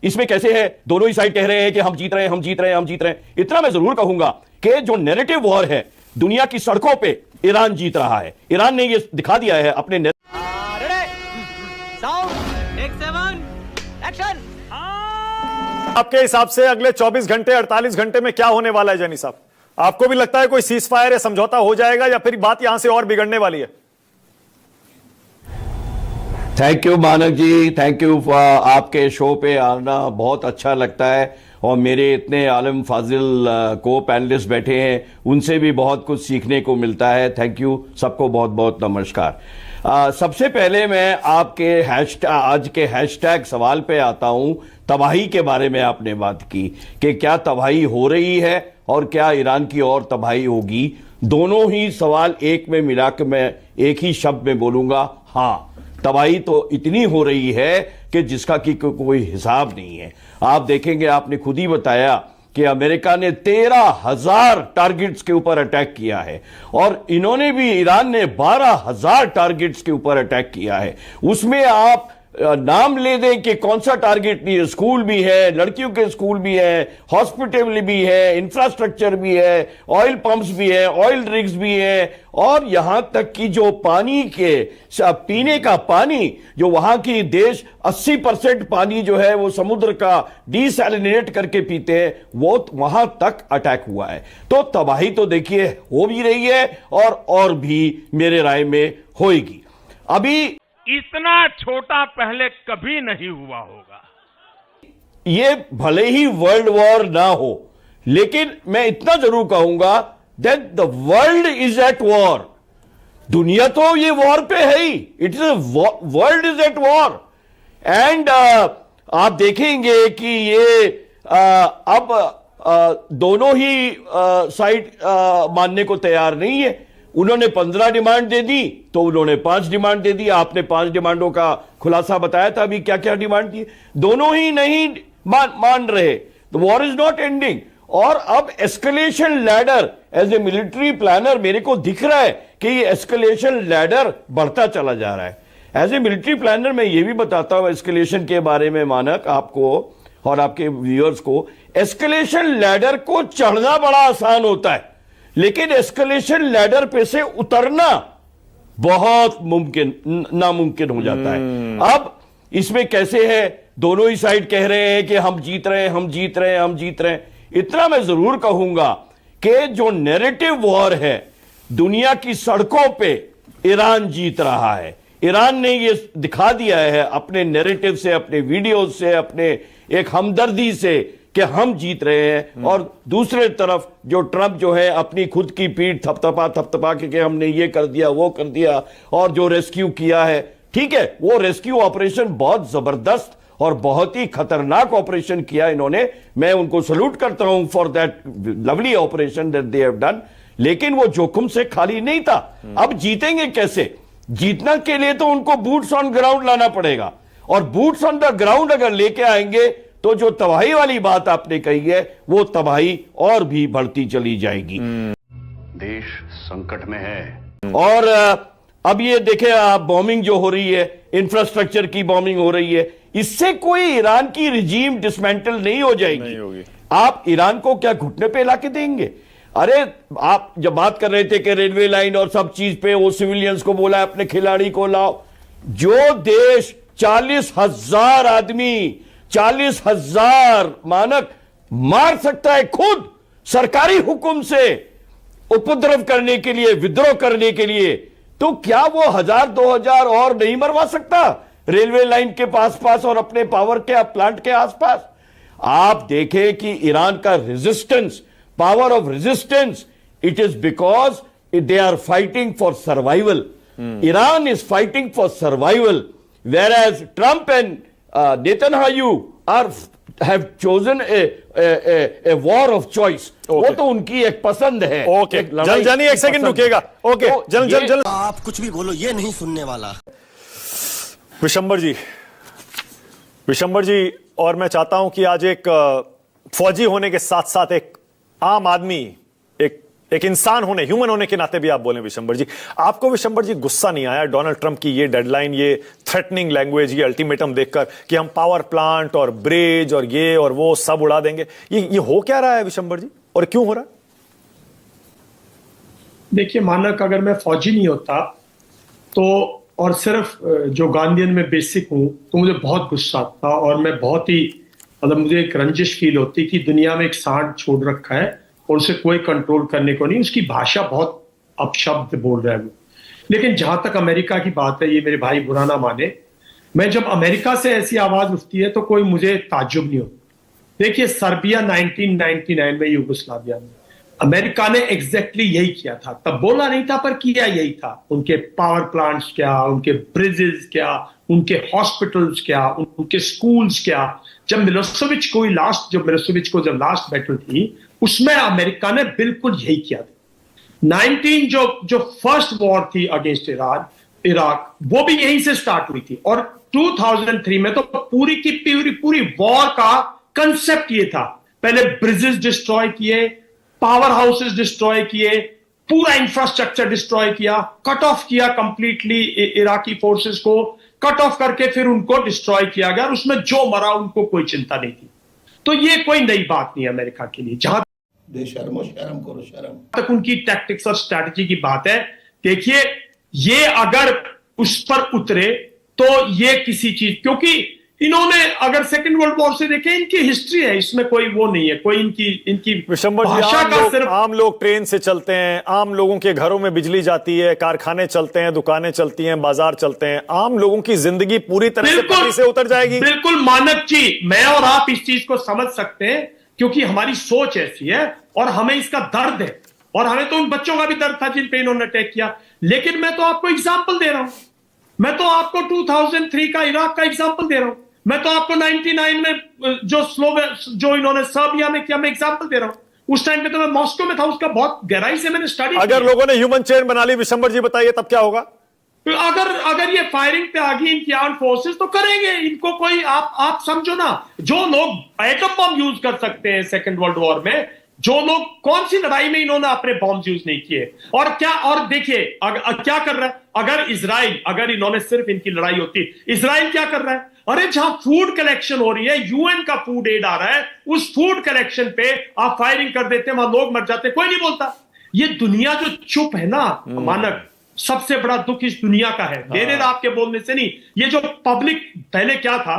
इसमें कैसे है, दोनों ही साइड कह रहे हैं कि हम जीत रहे हैं, हम जीत रहे हैं, हम जीत रहे हैं। इतना मैं जरूर कहूंगा कि जो नैरेटिव वॉर है दुनिया की सड़कों पे, ईरान जीत रहा है। ईरान ने यह दिखा दिया है अपने आपके हिसाब से अगले 24 घंटे 48 घंटे में क्या होने वाला है जानी साहब? आपको भी लगता है कोई सीज फायर या समझौता हो जाएगा या फिर बात यहां से और बिगड़ने वाली है? थैंक यू मानक जी, थैंक यू। आपके शो पे आना बहुत अच्छा लगता है और मेरे इतने आलम फाजिल को पैनलिस्ट बैठे हैं, उनसे भी बहुत कुछ सीखने को मिलता है। थैंक यू सबको, बहुत बहुत नमस्कार। सबसे पहले मैं आपके आज के हैशटैग सवाल पे आता हूं। तबाही के बारे में आपने बात की कि क्या तबाही हो रही है और क्या ईरान की और तबाही होगी। दोनों ही सवाल एक में मिला के मैं एक ही शब्द में बोलूंगा, हाँ, तबाही तो इतनी हो रही है कि जिसका कि कोई हिसाब नहीं है। आप देखेंगे, आपने खुद ही बताया कि अमेरिका ने 13,000 टारगेट्स के ऊपर अटैक किया है और इन्होंने भी, ईरान ने 12,000 टारगेट्स के ऊपर अटैक किया है। उसमें आप नाम ले दें कि कौन सा टारगेट नहीं है। स्कूल भी है, लड़कियों के स्कूल भी है, हॉस्पिटल भी है, इंफ्रास्ट्रक्चर भी है, ऑयल पंप्स भी है, ऑयल रिग्स भी है, और यहां तक कि जो पानी के पीने का पानी, जो वहां की देश 80% पानी जो है वो समुद्र का डिसैलिनेट करके पीते हैं, वो वहां तक अटैक हुआ है। तो तबाही तो देखिए हो भी रही है और भी मेरे राय में होगी। अभी इतना छोटा पहले कभी नहीं हुआ होगा। ये भले ही वर्ल्ड वॉर ना हो, लेकिन मैं इतना जरूर कहूंगा that the world is at war. दुनिया तो ये वॉर पे है ही, it is world is at war. And आप देखेंगे कि ये अब दोनों ही साइड मानने को तैयार नहीं है। उन्होंने 15 डिमांड दे दी तो उन्होंने 5 डिमांड दे दी। आपने 5 डिमांडों का खुलासा बताया था अभी क्या क्या डिमांड थी। दोनों ही नहीं मान रहे। The war is not ending. और अब escalation ladder, as a military planner मेरे को दिख रहा है कि ये एस्केलेशन लैडर बढ़ता चला जा रहा है। एज ए मिलिट्री प्लानर मैं ये भी बताता हूं एस्केलेशन के बारे में, मानक, आपको और आपके व्यूअर्स को, एस्केलेशन लैडर को चढ़ना बड़ा आसान होता है, लेकिन एस्केलेशन लैडर पे से उतरना बहुत नामुमकिन हो जाता है। अब इसमें कैसे है, दोनों ही साइड कह रहे हैं कि हम जीत रहे हैं, हम जीत रहे हैं, हम जीत रहे हैं। इतना मैं जरूर कहूंगा कि जो नैरेटिव वॉर है दुनिया की सड़कों पे, ईरान जीत रहा है। ईरान ने यह दिखा दिया है अपने नैरेटिव से, अपने वीडियो से, अपने एक हमदर्दी से कि हम जीत रहे हैं। और दूसरे तरफ जो ट्रंप जो है अपनी खुद की पीठ थपथपा के हमने ये कर दिया, वो कर दिया, और जो रेस्क्यू किया है, ठीक है, वो रेस्क्यू ऑपरेशन बहुत जबरदस्त और बहुत ही खतरनाक ऑपरेशन किया इन्होंने। मैं उनको सल्यूट करता हूं for that lovely operation that they have done. लेकिन वो जोखिम से खाली नहीं था। अब जीतेंगे कैसे? जीतना के लिए तो उनको बूट्स ऑन ग्राउंड लाना पड़ेगा, और बूट्स ऑन द ग्राउंड अगर लेके आएंगे तो जो तबाही वाली बात आपने कही है वो तबाही और भी बढ़ती चली जाएगी। देश संकट में है। और अब ये देखें आप, बॉम्बिंग जो हो रही है, इंफ्रास्ट्रक्चर की बॉम्बिंग हो रही है, इससे कोई ईरान की रिजीम डिसमेंटल नहीं हो जाएगी। नहीं होगी। आप ईरान को क्या घुटने पे लाके देंगे? अरे आप जब बात कर रहे थे कि रेलवे लाइन और सब चीज पे वो सिविलियंस को बोला अपने खिलाड़ी को लाओ। जो देश 40,000 आदमी, 40,000 मानक मार सकता है खुद सरकारी हुक्म से उपद्रव करने के लिए, विद्रोह करने के लिए, तो क्या वो 1,000-2,000 और नहीं मरवा सकता रेलवे लाइन के पास और अपने पावर के प्लांट के आसपास? आप देखें कि ईरान का resistance, power of resistance, it is because they are fighting for survival. Iran is fighting for survival, whereas Trump and Netanyahu have chosen a war of choice। वो तो उनकी एक पसंद है। ओके, जानी एक सेकंड रुकिएगा। ओके, जल आप कुछ भी बोलो, ये नहीं सुनने वाला। विशंबर जी, और मैं चाहता हूं कि आज एक फौजी होने के साथ साथ एक आम आदमी, एक एक इंसान होने, ह्यूमन होने के नाते भी आप बोले विशंबर जी, आपको विशंबर जी गुस्सा नहीं आया डोनाल्ड ट्रंप की ये डेडलाइन, ये थ्रेटनिंग लैंग्वेज, ये अल्टीमेटम देखकर कि हम पावर प्लांट और ब्रिज और ये और वो सब उड़ा देंगे? ये हो क्या रहा है विशंबर जी, और क्यों हो रहा है? देखिए मानक, अगर मैं फौजी नहीं होता तो, और सिर्फ जो गांधीयन में बेसिक हूं, तो मुझे बहुत गुस्सा आता और मैं बहुत ही, मतलब मुझे एक रंजिश फील होती कि दुनिया में एक सांड छोड़ रखा है और उसे कोई कंट्रोल करने को नहीं, उसकी भाषा बहुत अपशब्द बोल रहा है वो। लेकिन जहां तक अमेरिका की बात है, ये मेरे भाई बुरा ना माने, मैं जब अमेरिका से ऐसी आवाज उठती है तो कोई मुझे ताज्जुब नहीं होता। देखिए सर्बिया 1999 में, यूगोस्लाविया में अमेरिका ने एग्जैक्टली यही किया था। तब बोला नहीं था पर किया यही था। उनके पावर प्लांट्स क्या, उनके ब्रिजेस क्या, उनके हॉस्पिटल्स क्या, उनके स्कूल्स क्या। जब मिलोसेविच को लास्ट बैटल थी, उसमें अमेरिका ने बिल्कुल यही किया था। 19 जो फर्स्ट वॉर थी अगेंस्ट इराक, वो भी यहीं से स्टार्ट हुई थी। और 2003 में तो पूरी की पूरी वॉर का कंसेप्ट ये था, पहले ब्रिजेस डिस्ट्रॉय किए, पावर हाउसेस डिस्ट्रॉय किए, पूरा इंफ्रास्ट्रक्चर डिस्ट्रॉय किया, कट ऑफ किया कंप्लीटली इराकी फोर्सेस को, कट ऑफ करके फिर उनको डिस्ट्रॉय किया गया। और उसमें जो मरा उनको कोई चिंता नहीं थी। तो ये कोई नई बात नहीं है अमेरिका के लिए। जहां बेशर्मो शर्म करो शर्म। तक उनकी टैक्टिक्स और स्ट्रैटेजी की बात है, देखिए ये अगर उस पर उतरे तो ये किसी चीज, क्योंकि इन्होंने अगर सेकंड वर्ल्ड वॉर से देखें, इनकी हिस्ट्री है, इसमें कोई वो नहीं है, कोई इनकी विशंबर जी, भाषा का सिर्फ। आम लोग ट्रेन से चलते हैं, आम लोगों के घरों में बिजली जाती है, कारखाने चलते हैं, दुकानें चलती हैं, बाजार चलते हैं, आम लोगों की जिंदगी पूरी तरह से पटरी से उतर जाएगी। बिल्कुल मानक जी, मैं और आप इस चीज को समझ सकते हैं क्योंकि हमारी सोच ऐसी है और हमें इसका दर्द है। और हमें तो उन बच्चों का भी दर्द था जिन पे इन्होंने अटैक किया। लेकिन मैं तो आपको एग्जाम्पल दे रहा हूं, मैं तो आपको 2003 का इराक का एग्जाम्पल दे रहा हूं, मैं तो आपको 99 में जो इन्होंने सर्बिया में किया, मैं एग्जांपल दे रहा हूं। उस टाइम पे तो मैं मॉस्को में था, उसका बहुत गहराई से मैंने स्टडी। अगर लोगों ने ह्यूमन चेन बना ली विशंबर जी, बताइए तब क्या होगा? अगर ये फायरिंग पे आ गई इनकी आर्म फोर्सेस तो करेंगे इनको। कोई आप समझो ना, जो लोग एटम बम यूज कर सकते हैं सेकेंड वर्ल्ड वॉर में, जो लोग, कौन सी लड़ाई में इन्होंने अपने बॉम्ब यूज नहीं किए? और देखिए क्या कर रहा है अगर इन्होंने सिर्फ इनकी लड़ाई होती, इजराइल क्या कर रहा है? अरे जहां फूड कलेक्शन हो रही है, यूएन का फूड एड आ रहा है, उस फूड कलेक्शन पे आप फायरिंग कर देते हैं, वहां लोग मर जाते हैं, कोई नहीं बोलता। ये दुनिया जो चुप है ना मानक, सबसे बड़ा दुख इस दुनिया का है, मेरे आपके बोलने से नहीं। ये जो पब्लिक, पहले क्या था,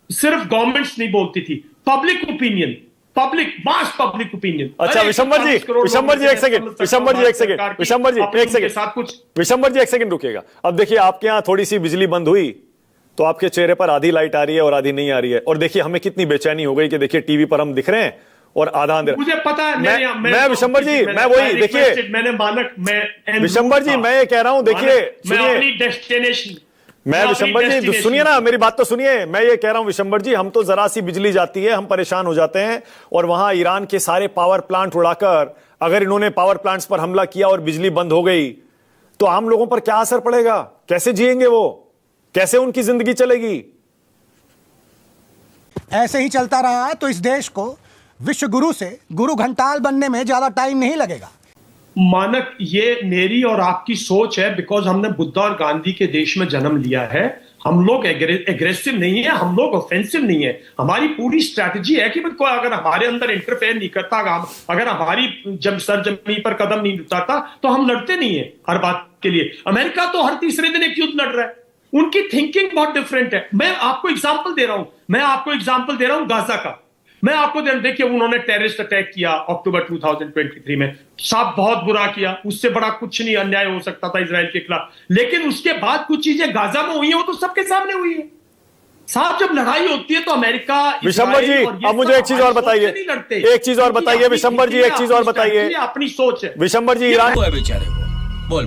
सिर्फ गवर्नमेंट्स नहीं बोलती थी, पब्लिक ओपिनियन, मास पब्लिक ओपिनियन। अच्छा विशंबर जी एक सेकंड रुकिएगा। अब देखिए आपके यहां थोड़ी सी बिजली बंद हुई तो आपके चेहरे पर आधी लाइट आ रही है और आधी नहीं आ रही है। और देखिए हमें कितनी बेचैनी हो गई कि देखिए टीवी पर हम दिख रहे हैं और आधा अंधेरा। मुझे पता है, मैं विशंबर जी, मैं वही देखिए, मैंने मानक, मैं विशंबर जी मैं ये कह रहा हूं, देखिए मैं अपनी डेस्टिनेशन, मैं विशंबर जी सुनिए ना, मेरी बात तो सुनिए। मैं ये कह रहा हूं विशंबर जी, हम तो जरा सी बिजली जाती है हम परेशान हो जाते हैं, और वहां ईरान के सारे पावर प्लांट उड़ाकर अगर इन्होंने पावर प्लांट्स पर हमला किया और बिजली बंद हो गई तो आम लोगों पर क्या असर पड़ेगा? कैसे जिएंगे वो? कैसे उनकी जिंदगी चलेगी? ऐसे ही चलता रहा तो इस देश को विश्व गुरु से गुरु घंटाल बनने में ज्यादा टाइम नहीं लगेगा। मानक, ये मेरी और आपकी सोच है, बिकॉज हमने बुद्ध और गांधी के देश में जन्म लिया है। हम लोग एग्रेसिव नहीं है, हम लोग ऑफेंसिव नहीं है। हमारी पूरी स्ट्रैटेजी है कि कोई अगर हमारे अंदर इंटरफेयर नहीं करता, अगर हमारी जब सरजमीन पर कदम नहीं उठाता तो हम लड़ते नहीं है हर बात के लिए। अमेरिका तो हर तीसरे दिन एक युद्ध लड़ रहा है, उनकी थिंकिंग बहुत डिफरेंट है। मैं आपको एग्जाम्पल दे रहा हूं गाजा का। मैं आपको देखिए, उन्होंने टेररिस्ट अटैक किया अक्टूबर 2023 में, साहब बहुत बुरा किया, उससे बड़ा कुछ नहीं अन्याय हो सकता था इजराइल के खिलाफ। लेकिन उसके बाद कुछ चीजें गाजा में हुई है, वो तो सबके सामने हुई है साहब। जब लड़ाई होती है तो अमेरिका, विशंबर जी अब मुझे एक चीज और बताइए, एक चीज और बताइए विशंबर जी, एक चीज और बताइए। अपनी सोच है विशंबर जी, ईरान बोल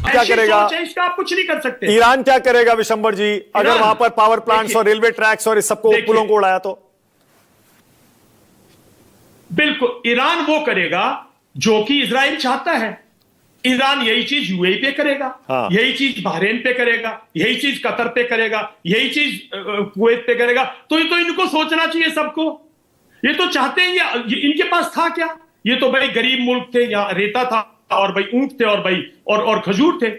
क्या करेगा? इसका आप कुछ नहीं कर सकते। ईरान क्या करेगा विशंबर जी, अगर वहां पर पावर प्लांट्स और रेलवे ट्रैक्स और इस सबको, पुलों को उड़ाया तो? बिल्कुल, ईरान वो करेगा जो कि इजराइल चाहता है। ईरान यही चीज यूएई पे करेगा, यही चीज बहरीन पे करेगा, यही चीज कतर पे करेगा, यही चीज कुवैत पे करेगा। तो इनको सोचना चाहिए सबको। ये तो चाहते हैं, ये इनके पास था क्या? ये तो भाई गरीब मुल्क थे, यहाँ रेता था और भाई ऊंट थे और भाई और खजूर थे।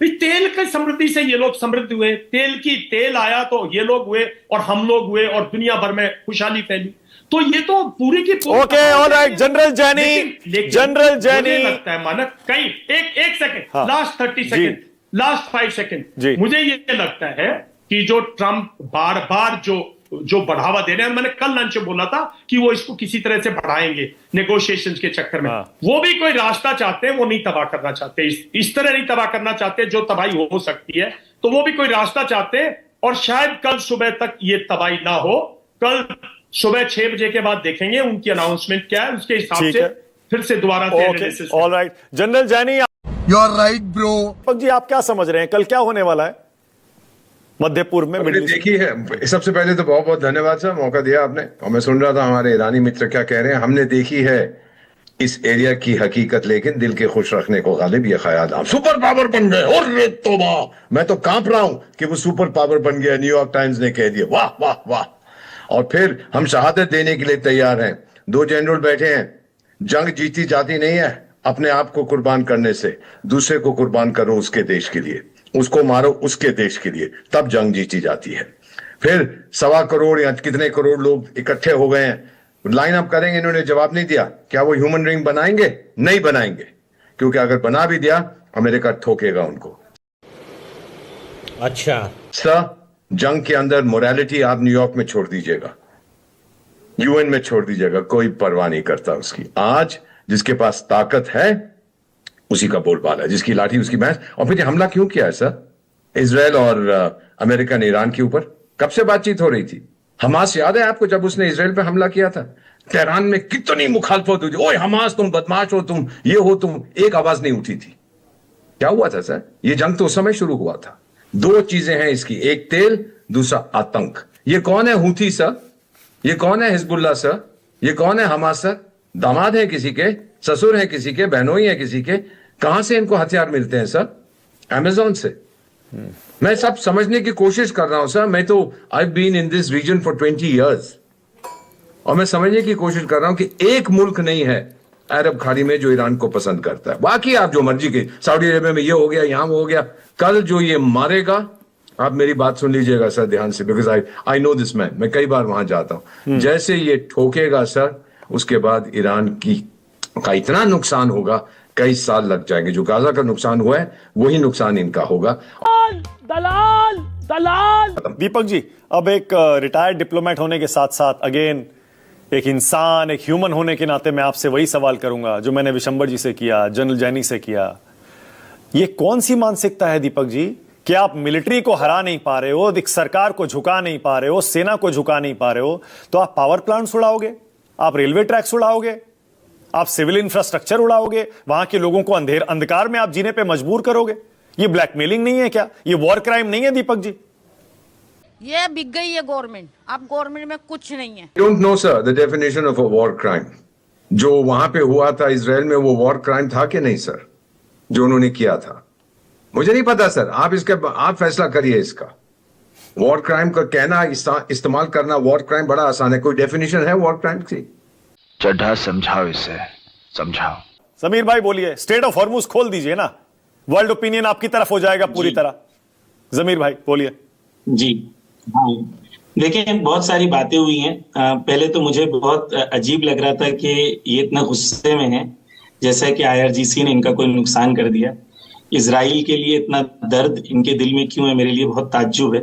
भाई तेल की समृद्धि से ये लोग समृद्ध हुए, तेल आया तो ये लोग हुए और हम लोग हुए और दुनिया भर में खुशहाली फैली। तो ये तो पूरी की पूरी ओके, ऑलराइट, जनरल जैनी, जनरल जैनी लगता है मानक कहीं एक second, last 30 second, last 5 second, मुझे ये लगता है कि जो ट्रंप बार बार जो बढ़ावा दे रहे हैं, मैंने कल लंच में बोला था कि वो इसको किसी तरह से बढ़ाएंगे नेगोशिएशंस के चक्कर में, वो भी कोई रास्ता चाहते हैं, वो नहीं तबाह करना चाहते, इस तरह नहीं तबाह करना चाहते जो तबाही हो सकती है, तो वो भी कोई रास्ता चाहते हैं। और शायद कल सुबह तक ये तबाही ना हो, कल सुबह 6 बजे के बाद देखेंगे उनकी अनाउंसमेंट क्या है, उसके हिसाब से फिर से दोबारा analysis. Alright, general Jenny, you are right bro. जी आप क्या समझ रहे हैं, कल क्या होने वाला है मध्य पूर्व में? हमने देखी है, सबसे पहले तो बहुत बहुत धन्यवाद सर, मौका दिया आपने। और मैं सुन रहा था हमारे ईरानी मित्र क्या कह रहे हैं। हमने देखी है इस एरिया की हकीकत, लेकिन दिल के खुश रखने को गालिब ये ख्याल आप सुपर पावर बन गए। और तोबा, मैं तो कांप रहा हूं कि वो सुपर पावर बन गया, न्यूयॉर्क टाइम्स ने कह दिया, वाह वाह वाह। और फिर हम शहादत देने के लिए तैयार हैं। 2 जनरल बैठे हैं, जंग जीती जाती नहीं है अपने आप को कुर्बान करने से, दूसरे को कुर्बान करो उसके देश के लिए, उसको मारो उसके देश के लिए, तब जंग जीती जाती है। फिर 1.25 करोड़ या कितने करोड़ लोग इकट्ठे हो गए हैं, लाइन अप करेंगे। इन्होंने जवाब नहीं दिया, क्या वो ह्यूमन रिंग बनाएंगे? नहीं बनाएंगे, क्योंकि अगर बना भी दिया अमेरिका ठोकेगा उनको। अच्छा सर, जंग के अंदर मोरालिटी आप न्यूयॉर्क में छोड़ दीजिएगा, यूएन में छोड़ दीजिएगा, कोई परवाह नहीं करता उसकी। आज जिसके पास ताकत है उसी का बोलबाला है, जिसकी लाठी उसकी भैंस। और फिर हमला क्यों किया है सर इजराइल और अमेरिका ने ईरान के ऊपर? कब से बातचीत हो रही थी? हमास याद है आपको जब उसने इजराइल पे हमला किया था? तेहरान में कितनी मुखालफत हुई थी, ओए हमास तुम बदमाश हो, तुम ये हो, तुम, एक आवाज नहीं उठी थी। क्या हुआ था सर? ये जंग तो उस समय शुरू हुआ था। 2 चीजें हैं इसकी, एक तेल, दूसरा आतंक। ये कौन है हूथी सर? ये कौन है हिजबुल्लाह सर? ये कौन है हमास सर? दामाद है किसी के, ससुर है किसी के, बहनोई है किसी के। कहां से इनको हथियार मिलते हैं सर? अमेज़न से। मैं सब समझने की कोशिश कर रहा हूं सर। मैं तो I been in this region for 20 years, और मैं समझने की कोशिश कर रहा हूं कि एक मुल्क नहीं है अरब खाड़ी में जो ईरान को पसंद करता है। बाकी आप जो मर्जी के, सऊदी अरेबिया में ये हो गया, यहां वो हो गया, कल जो ये मारेगा, आप मेरी बात सुन लीजिएगा सर ध्यान से, because I know this man, मैं कई बार वहां जाता हूं। जैसे ये ठोकेगा सर, उसके बाद ईरान का इतना नुकसान होगा, कई साल लग जाएंगे। जो गाजा का नुकसान हुआ है वही नुकसान इनका होगा। दलाल दलाल। दीपक जी, अब एक रिटायर्ड डिप्लोमेट होने के साथ साथ अगेन एक इंसान, एक ह्यूमन होने के नाते मैं आपसे वही सवाल करूंगा जो मैंने विशंबर जी से किया, जनरल जैनी से किया। ये कौन सी मानसिकता है दीपक जी कि आप मिलिट्री को हरा नहीं पा रहे हो, एक सरकार को झुका नहीं पा रहे हो, सेना को झुका नहीं पा रहे हो, तो आप पावर प्लांट्स उड़ाओगे, आप रेलवे ट्रैक्स उड़ाओगे, आप सिविल इंफ्रास्ट्रक्चर उड़ाओगे, वहां के लोगों को अंधकार में आप जीने पे मजबूर करोगे। ये ब्लैकमेलिंग नहीं है क्या? ये वॉर क्राइम नहीं है दीपक जी? ये बिक गई है गवर्नमेंट, अब गवर्नमेंट में कुछ नहीं है। Don't know sir the definition of a war crime. जो वहां पे हुआ था इजराइल में, वो वॉर क्राइम था कि नहीं सर, जो उन्होंने किया था? मुझे नहीं पता सर, आप फैसला करिए इसका। वॉर क्राइम का कहना, इस्तेमाल करना वॉर क्राइम बड़ा आसान है। कोई डेफिनेशन है वॉर क्राइम की? चड्ढा समझाओ इसे, समझाओ। समीर भाई बोलिए, स्टेट ऑफ हॉर्मुज खोल दीजिए ना, वर्ल्ड ओपिनियन आपकी तरफ हो जाएगा पूरी तरह। जमीर भाई बोलिए। जी हाँ, देखिए बहुत सारी बातें हुई हैं। पहले तो मुझे बहुत अजीब लग रहा था कि ये इतना गुस्से में है, जैसा कि IRGC ने इनका कोई नुकसान कर दिया। इजराइल के लिए इतना दर्द इनके दिल में क्यों है, मेरे लिए बहुत ताज्जुब है,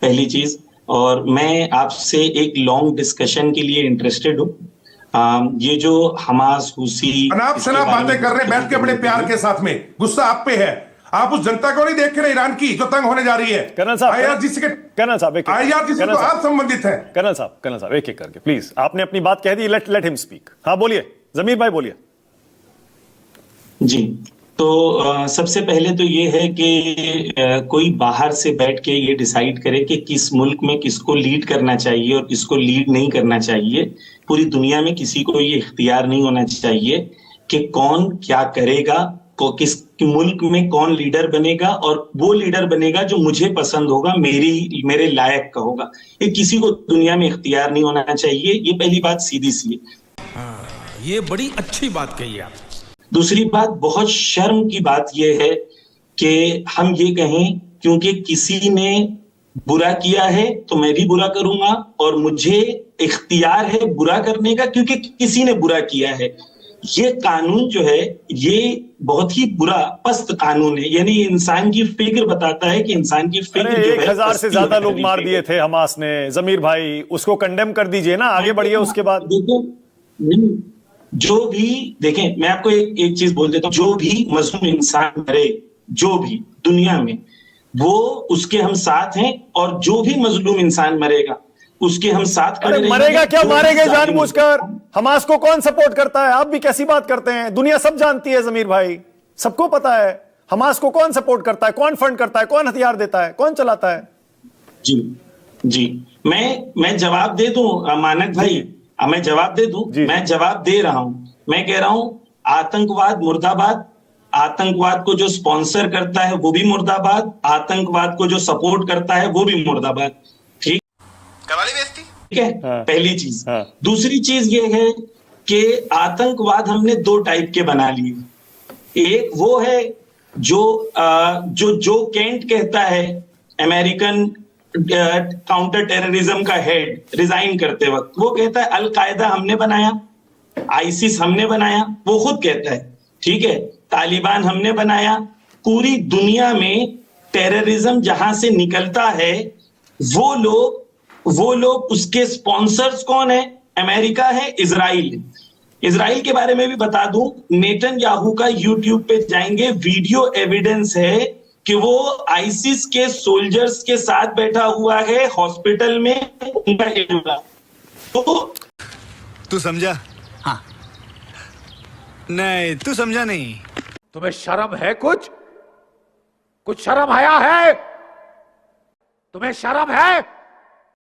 पहली चीज। और मैं आपसे एक लॉन्ग डिस्कशन के लिए इंटरेस्टेड हूँ। ये जो हमास, हुसी, अनाप शनाप बातें कर रहे हैं बैठ के बड़े प्यार के साथ में, गुस्सा आप पे है। आप उस जनता को नहीं देख रहे ईरान की जो तंग होने जा रही है। कर्नल साहब, IRGC के कर्नल साहब, IRGC से तो आप संबंधित हैं। कर्नल साहब एक एक करके प्लीज, आपने अपनी बात कह दी, लेट हिम स्पीक। हाँ बोलिए जमीर भाई बोलिए। जी, तो सबसे पहले तो ये है कि कोई बाहर से बैठ के ये डिसाइड करे कि किस मुल्क में किसको लीड करना चाहिए और किसको लीड नहीं करना चाहिए। पूरी दुनिया में किसी को ये इख्तियार नहीं होना चाहिए कि कौन क्या करेगा, किस मुल्क में कौन लीडर बनेगा, और वो लीडर बनेगा जो मुझे पसंद होगा, मेरे लायक का होगा। ये किसी को दुनिया में इख्तियार नहीं होना चाहिए। ये पहली बात सीधी सी है। ये बड़ी अच्छी बात कही आप। दूसरी बात, बहुत शर्म की बात यह है कि हम ये कहें क्योंकि किसी ने बुरा किया है तो मैं भी बुरा करूंगा, और मुझे इख्तियार है बुरा करने का क्योंकि किसी ने बुरा किया है। ये कानून जो है ये बहुत ही बुरा पस्त कानून है, यानी इंसान की फिक्र बताता है कि इंसान की फिक्र जो है 1000 से ज्यादा लोग मार दिए थे हमास ने। जमीर भाई, उसको कंडेम कर दीजिए ना, आगे बढ़िए उसके बाद। जो भी देखें, मैं आपको एक चीज बोल देता हूं, जो भी मजलूम इंसान मरे जो भी दुनिया में, वो उसके हम साथ हैं, और जो भी मजलूम इंसान मरेगा उसके हम साथ खड़े रहेंगे। मरेगा क्या? मारे गए जानबूझकर। हमास को कौन सपोर्ट करता है? आप भी कैसी बात करते हैं? दुनिया सब जानती है जमीर भाई, सबको पता है हमास को कौन सपोर्ट करता है, कौन फंड करता है, कौन हथियार देता है, कौन चलाता है। जी जी, मैं जवाब दे दूं मानक भाई, मैं जवाब दे दूं, मैं जवाब दे रहा हूं। मैं कह रहा हूं आतंकवाद मुर्दाबाद, आतंकवाद को जो स्पॉन्सर करता है वो भी मुर्दाबाद, आतंकवाद को जो सपोर्ट करता है वो भी मुर्दाबाद। ठीक है, पहली चीज। दूसरी चीज ये है कि आतंकवाद हमने दो टाइप के बना लिए। एक वो है जो केंट कहता है, अमेरिकन काउंटर टेररिज्म का हेड, रिजाइन करते वक्त वो कहता है अल कायदा हमने बनाया, आईसिस हमने बनाया, वो खुद कहता है। ठीक है, तालिबान हमने बनाया। पूरी दुनिया में टेररिज्म जहां से निकलता है वो लोग उसके स्पॉन्सर्स कौन है? अमेरिका है, इजराइल है। इजराइल के बारे में भी बता दूं, नेतन्याहू का यूट्यूब पे जाएंगे, वीडियो एविडेंस है कि वो आईसिस के सोल्जर्स के साथ बैठा हुआ है हॉस्पिटल में, उनका तो तू समझा? हाँ। नहीं, तू समझा नहीं। तुम्हें शर्म है? कुछ शर्म आया है? तुम्हें शर्म है?